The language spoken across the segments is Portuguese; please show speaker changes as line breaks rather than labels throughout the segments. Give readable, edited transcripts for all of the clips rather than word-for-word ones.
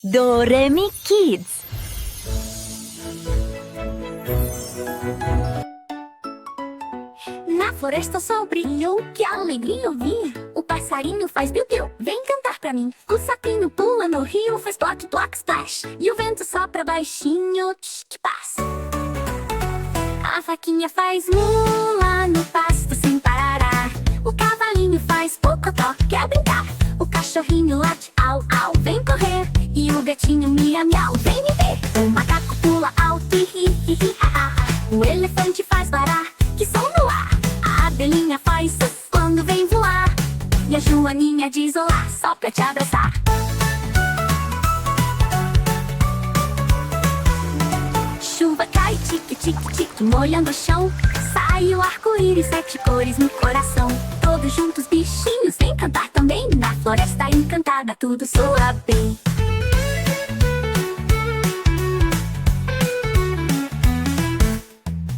Doremi Kids.
Na floresta o sol brilhou, que alegria eu vi. O passarinho faz biu-biu, vem cantar pra mim. O sapinho pula no rio, faz toque, toque, splash. E o vento sopra baixinho, tch, que passa. A vaquinha faz mula no pasto sem parar. O cavalinho faz pocotó, quer brincar. O cachorrinho late, au, au, vem correr. E o gatinho miau, miau, vem me ver. O macaco pula alto e ri, ri, ri, ha, ha, ha. O elefante faz bará, que som no ar. A abelhinha faz sus quando vem voar. E a joaninha diz olá, só pra te abraçar. Chuva cai, tique, tique, tique, molhando o chão. Sai o arco-íris, 7 cores no coração. Todos juntos, bichinhos, vem cantar também. Na floresta encantada, tudo soa bem.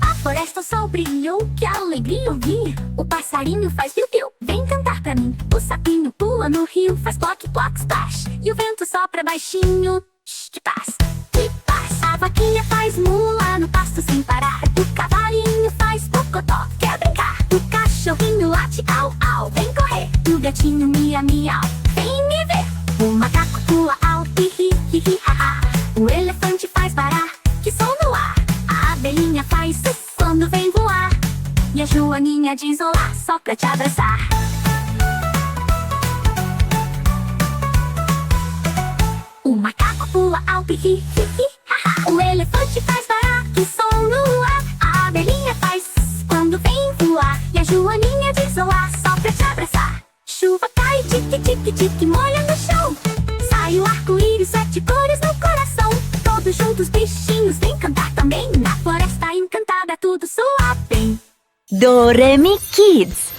A floresta o sol brilhou, que alegria eu vi. O passarinho faz biu-biu, vem cantar pra mim. O sapinho pula no rio, faz ploc, ploc, splash. E o vento sopra baixinho, shh, que passa, que passa. A vaquinha faz mula no pasto sem parar. O cavalinho faz pocotó, quer brincar. O cachorrinho late, au, au, vem correr. E o gatinho miau, miau, vem me ver. O macaco pula alto e ri, ri, ri, ha, ha. O elefante faz bará, que som no ar. A abelhinha faz sus quando vem voar. E a joaninha diz olá, só pra te abraçar. O macaco pula alto e ri, ri, ri, ha, ha. O elefante faz bará, que som no ar. A abelhinha faz sus quando vem voar. E a joaninha diz olá, só pra te abraçar. Chuva cai, tique, tique, tique, molha no chão. Sai o arco-íris, 7 cores no coração. Todos juntos, bichinhos, vem cantar também. Na floresta encantada, tudo soa bem.
Doremi Kids.